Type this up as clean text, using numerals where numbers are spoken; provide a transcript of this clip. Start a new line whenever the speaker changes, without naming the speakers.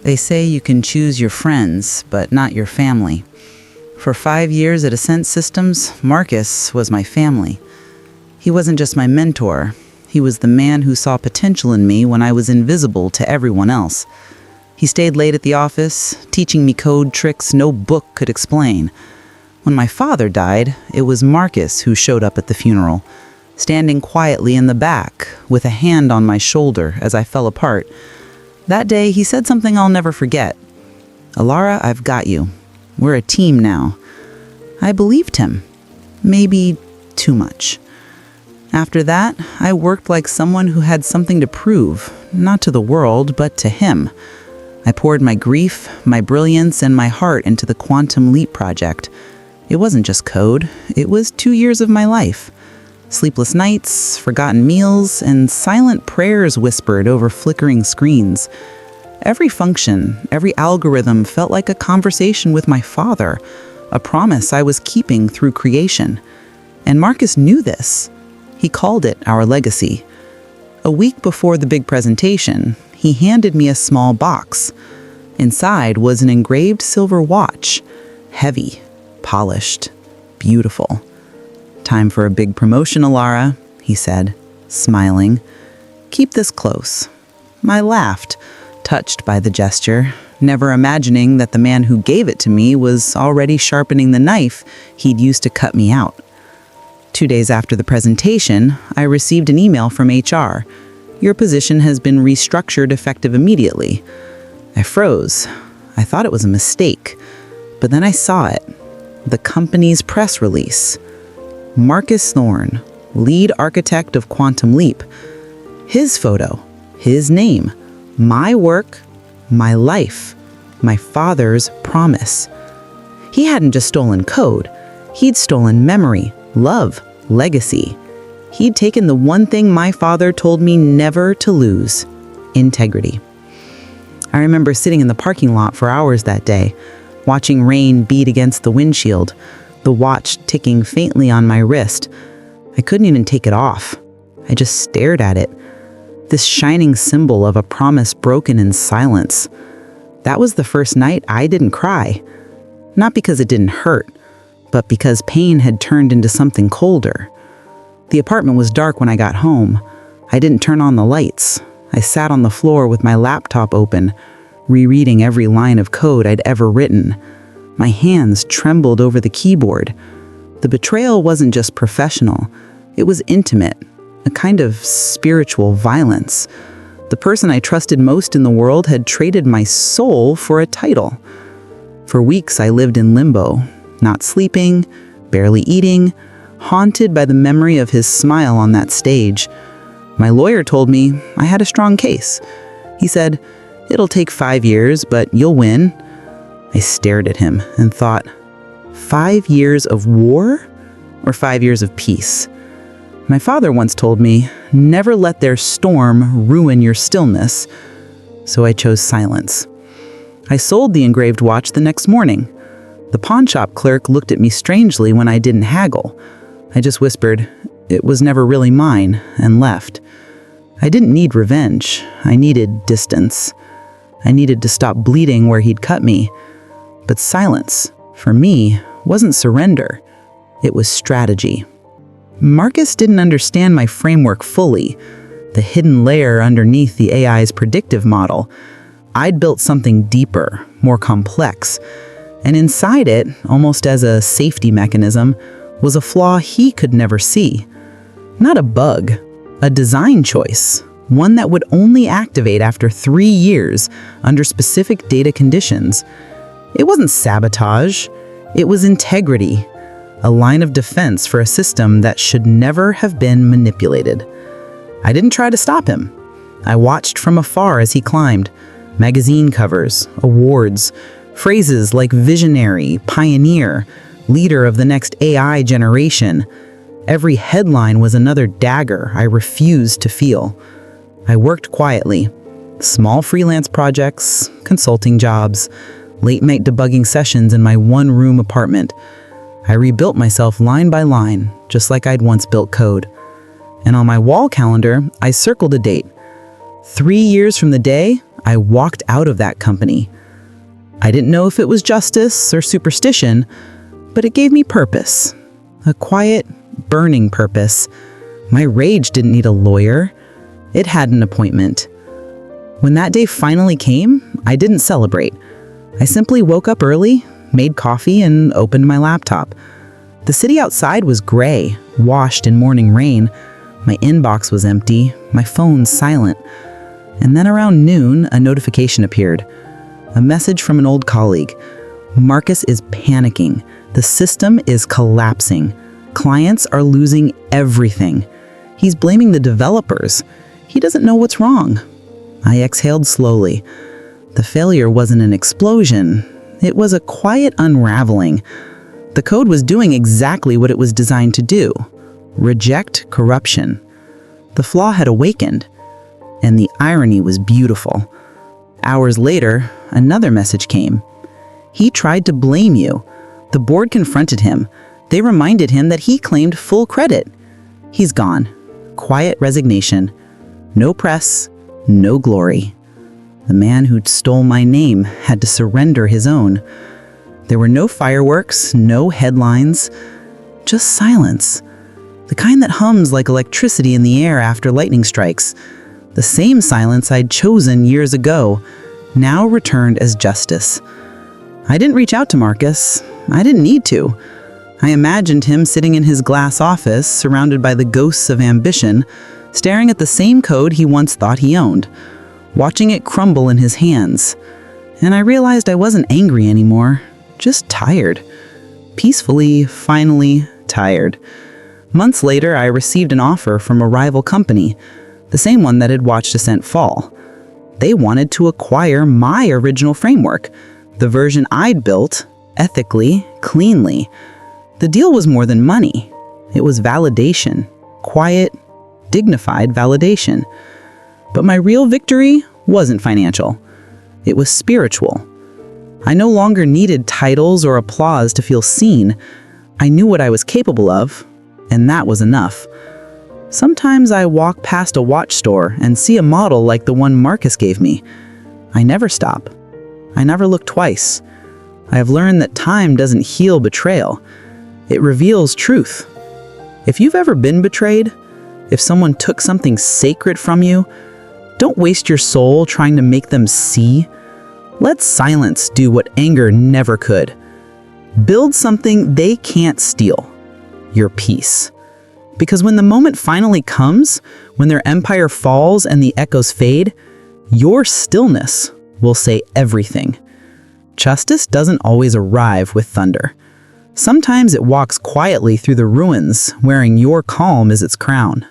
They say you can choose your friends, but not your family. For 5 years at Ascent Systems, Marcus was my family. He wasn't just my mentor. He was the man who saw potential in me when I was invisible to everyone else. He stayed late at the office, teaching me code tricks no book could explain. When my father died, it was Marcus who showed up at the funeral, standing quietly in the back, with a hand on my shoulder as I fell apart. That day, he said something I'll never forget. "Elara, I've got you. We're a team now." I believed him. Maybe too much. After that, I worked like someone who had something to prove, not to the world, but to him. I poured my grief, my brilliance, and my heart into the Quantum Leap project. It wasn't just code. It was 2 years of my life. Sleepless nights, forgotten meals, and silent prayers whispered over flickering screens. Every function, every algorithm felt like a conversation with my father, a promise I was keeping through creation. And Marcus knew this. He called it our legacy. A week before the big presentation, he handed me a small box. Inside was an engraved silver watch, heavy, polished, beautiful. "Time for a big promotion, Elara," he said, smiling. "Keep this close." I laughed, touched by the gesture, never imagining that the man who gave it to me was already sharpening the knife he'd used to cut me out. 2 days after the presentation, I received an email from HR. "Your position has been restructured effective immediately." I froze. I thought it was a mistake, but then I saw it. The company's press release. Marcus Thorne, lead architect of Quantum Leap. His photo, his name, my work, my life, my father's promise. He hadn't just stolen code. He'd stolen memory, love, legacy. He'd taken the one thing my father told me never to lose: integrity. I remember sitting in the parking lot for hours that day, watching rain beat against the windshield, the watch ticking faintly on my wrist. I couldn't even take it off. I just stared at it. This shining symbol of a promise broken in silence. That was the first night I didn't cry. Not because it didn't hurt, but because pain had turned into something colder. The apartment was dark when I got home. I didn't turn on the lights. I sat on the floor with my laptop open, rereading every line of code I'd ever written. My hands trembled over the keyboard. The betrayal wasn't just professional. It was intimate, a kind of spiritual violence. The person I trusted most in the world had traded my soul for a title. For weeks I lived in limbo, not sleeping, barely eating, haunted by the memory of his smile on that stage. My lawyer told me I had a strong case. He said, "It'll take 5 years, but you'll win." I stared at him and thought, 5 years of war or 5 years of peace? My father once told me, "Never let their storm ruin your stillness." So I chose silence. I sold the engraved watch the next morning. The pawn shop clerk looked at me strangely when I didn't haggle. I just whispered, "It was never really mine," and left. I didn't need revenge. I needed distance. I needed to stop bleeding where he'd cut me. But silence, for me, wasn't surrender. It was strategy. Marcus didn't understand my framework fully, the hidden layer underneath the AI's predictive model. I'd built something deeper, more complex. And inside it, almost as a safety mechanism, was a flaw he could never see. Not a bug, a design choice, one that would only activate after 3 years under specific data conditions. It wasn't sabotage, it was integrity, a line of defense for a system that should never have been manipulated. I didn't try to stop him. I watched from afar as he climbed. Magazine covers, awards, phrases like visionary, pioneer, leader of the next AI generation. Every headline was another dagger I refused to feel. I worked quietly. Small freelance projects, consulting jobs, late-night debugging sessions in my one-room apartment. I rebuilt myself line by line, just like I'd once built code. And on my wall calendar, I circled a date. 3 years from the day I walked out of that company. I didn't know if it was justice or superstition, but it gave me purpose. A quiet, burning purpose. My rage didn't need a lawyer. It had an appointment. When that day finally came, I didn't celebrate. I simply woke up early, made coffee, and opened my laptop. The city outside was gray, washed in morning rain. My inbox was empty, my phone silent. And then around noon, a notification appeared. A message from an old colleague. Marcus is panicking. The system is collapsing. Clients are losing everything. He's blaming the developers. He doesn't know what's wrong. I exhaled slowly. The failure wasn't an explosion. It was a quiet unraveling. The code was doing exactly what it was designed to do. Reject corruption. The flaw had awakened. And the irony was beautiful. Hours later, another message came. He tried to blame you. The board confronted him. They reminded him that he claimed full credit. He's gone. Quiet resignation. No press, no glory. The man who stole my name had to surrender his own. There were no fireworks, no headlines, just silence. The kind that hums like electricity in the air after lightning strikes. The same silence I'd chosen years ago, now returned as justice. I didn't reach out to Marcus. I didn't need to. I imagined him sitting in his glass office, surrounded by the ghosts of ambition, staring at the same code he once thought he owned, watching it crumble in his hands. And I realized I wasn't angry anymore, just tired. Peacefully, finally tired. Months later, I received an offer from a rival company, the same one that had watched Ascent fall. They wanted to acquire my original framework, the version I'd built, ethically, cleanly. The deal was more than money. It was validation, quiet, dignified validation. But my real victory wasn't financial. It was spiritual. I no longer needed titles or applause to feel seen. I knew what I was capable of, and that was enough. Sometimes I walk past a watch store and see a model like the one Marcus gave me. I never stop. I never look twice. I have learned that time doesn't heal betrayal. It reveals truth. If you've ever been betrayed, if someone took something sacred from you, don't waste your soul trying to make them see. Let silence do what anger never could. Build something they can't steal. Your peace. Because when the moment finally comes, when their empire falls and the echoes fade, your stillness will say everything. Justice doesn't always arrive with thunder. Sometimes it walks quietly through the ruins, wearing your calm as its crown.